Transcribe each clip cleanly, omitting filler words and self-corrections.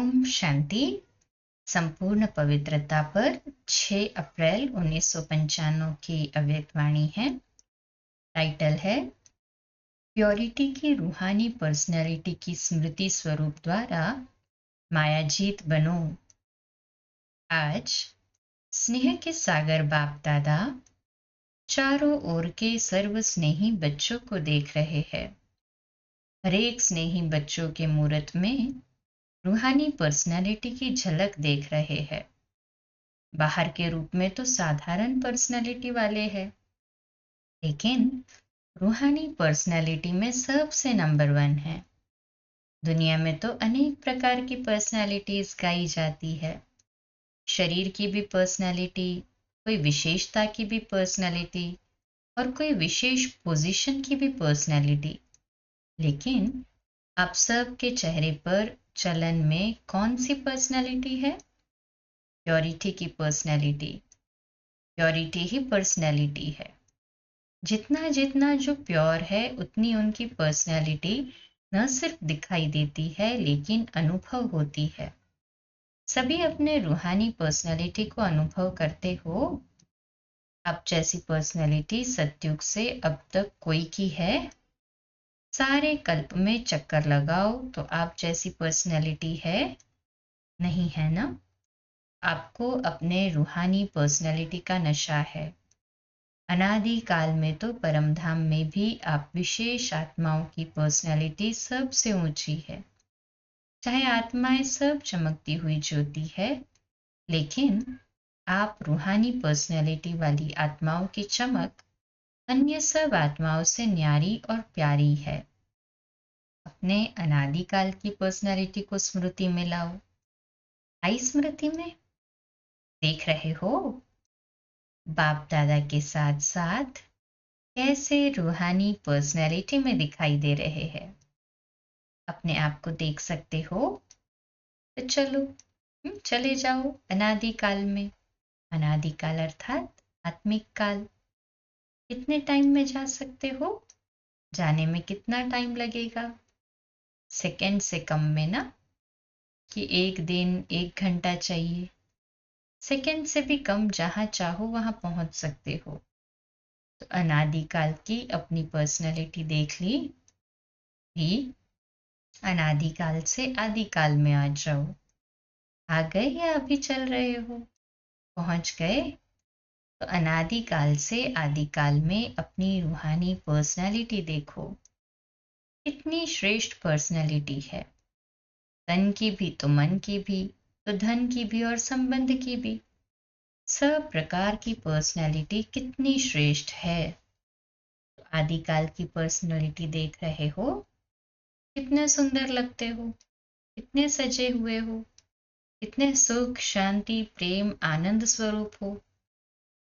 ओम शांति। संपूर्ण पवित्रता पर 6 अप्रैल 1995 की अव्यक्तवाणी है। टाइटल है प्योरिटी की रूहानी पर्सनैलिटी की स्मृति स्वरूप द्वारा मायाजीत बनो। आज स्नेह के सागर बाप दादा चारों ओर के सर्व स्नेही बच्चों को देख रहे हैं। हरेक स्नेही बच्चों के मूरत में रूहानी पर्सनैलिटी की झलक देख रहे हैं। बाहर के रूप में तो साधारण पर्सनैलिटी वाले हैं, लेकिन रूहानी पर्सनैलिटी में सबसे नंबर 1 है। दुनिया में तो अनेक प्रकार की पर्सनैलिटीज गाई जाती है। शरीर की भी पर्सनैलिटी, कोई विशेषता की भी पर्सनैलिटी और कोई विशेष पोजीशन की भी पर्सनैलिटी। लेकिन आप सब के चेहरे पर चलन में कौन सी पर्सनैलिटी है? प्योरिटी की पर्सनैलिटी। प्योरिटी ही पर्सनैलिटी है। जितना जितना जो प्योर है उतनी उनकी पर्सनैलिटी न सिर्फ दिखाई देती है लेकिन अनुभव होती है। सभी अपने रूहानी पर्सनैलिटी को अनुभव करते हो। आप जैसी पर्सनैलिटी सतयुग से अब तक कोई की है? सारे कल्प में चक्कर लगाओ तो आप जैसी पर्सनैलिटी है? नहीं है ना? आपको अपने रूहानी पर्सनैलिटी का नशा है। अनादि काल में तो परमधाम में भी आप विशेष आत्माओं की पर्सनैलिटी सबसे ऊंची है। चाहे आत्माएं सब चमकती हुई ज्योति है, लेकिन आप रूहानी पर्सनैलिटी वाली आत्माओं की चमक अन्य सब आत्माओं से न्यारी और प्यारी है। अपने अनादि काल की पर्सनैलिटी को स्मृति में लाओ। आई स्मृति में? देख रहे हो बाप दादा के साथ साथ कैसे रूहानी पर्सनैलिटी में दिखाई दे रहे हैं। अपने आप को देख सकते हो? तो चलो चले जाओ अनादि काल में। अनादि काल अर्थात आत्मिक काल। कितने टाइम में जा सकते हो? जाने में कितना टाइम लगेगा? सेकंड से कम में ना, कि 1 दिन 1 घंटा चाहिए। सेकंड से भी कम, जहां चाहो वहां पहुंच सकते हो। तो अनादि काल की अपनी पर्सनैलिटी देख ली, भी अनादि काल से आदि काल में आ जाओ। आ गए या अभी चल रहे हो? पहुंच गए? तो अनादि काल से आदि काल में अपनी रूहानी पर्सनैलिटी देखो। कितनी श्रेष्ठ पर्सनैलिटी है। तन की भी तो मन की भी, तो धन की भी और संबंध की भी। सब प्रकार की पर्सनैलिटी कितनी श्रेष्ठ है। तो आदि काल की पर्सनैलिटी देख रहे हो? कितने सुंदर लगते हो, कितने सजे हुए हो, कितने सुख शांति प्रेम आनंद स्वरूप हो।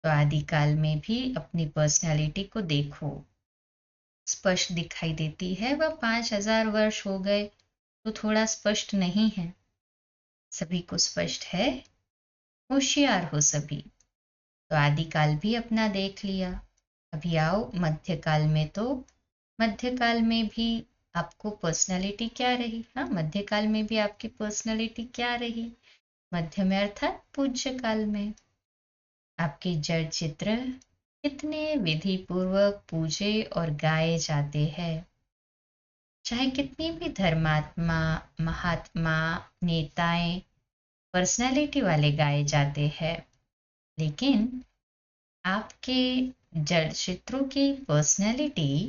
तो आदि काल में भी अपनी पर्सनैलिटी को देखो। स्पष्ट दिखाई देती है। वह 5000 वर्ष हो गए तो थोड़ा स्पष्ट नहीं है। सभी को स्पष्ट है। होशियार हो सभी। तो आदि काल भी अपना देख लिया। अभी आओ मध्यकाल में। तो मध्यकाल में भी आपको पर्सनैलिटी क्या रही? हाँ, मध्यकाल में भी आपकी पर्सनैलिटी क्या रही? मध्य में अर्थात पूज्य काल में आपके जड़ चित्र कितने विधि पूर्वक पूजे और गाए जाते हैं। चाहे कितनी भी धर्मात्मा महात्मा नेताएं पर्सनैलिटी वाले गाए जाते हैं, लेकिन आपके जड़ चित्रों की पर्सनैलिटी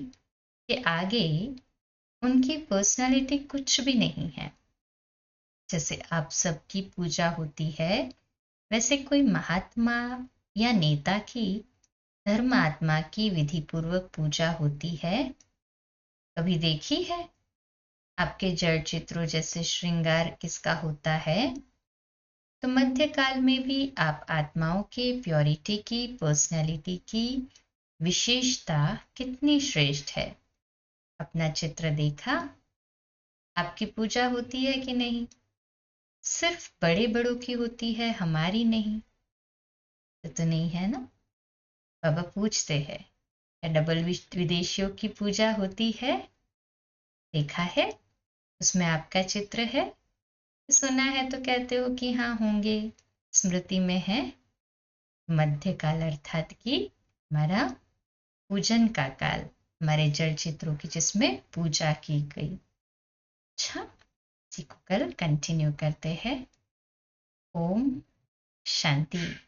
के आगे उनकी पर्सनैलिटी कुछ भी नहीं है। जैसे आप सबकी पूजा होती है, वैसे कोई महात्मा या नेता की, धर्म आत्मा की विधि पूर्वक पूजा होती है? कभी देखी है? आपके जड़ चित्रों जैसे श्रृंगार किसका होता है? तो मध्यकाल में भी आप आत्माओं के प्योरिटी की पर्सनैलिटी की विशेषता कितनी श्रेष्ठ है। अपना चित्र देखा? आपकी पूजा होती है कि नहीं? सिर्फ बड़े बड़ों की होती है, हमारी नहीं। तो नहीं है ना? बाबा पूछते हैं, क्या डबल विदेशियों की पूजा होती है? देखा है? उसमें आपका चित्र है। सुना है तो कहते हो कि हाँ होंगे। स्मृति में है मध्यकाल, अर्थात कि हमारा पूजन का काल, हमारे जड़ चित्रों की जिसमें पूजा की गई। अच्छा, इसी को कल कंटिन्यू करते हैं। ओम शांति।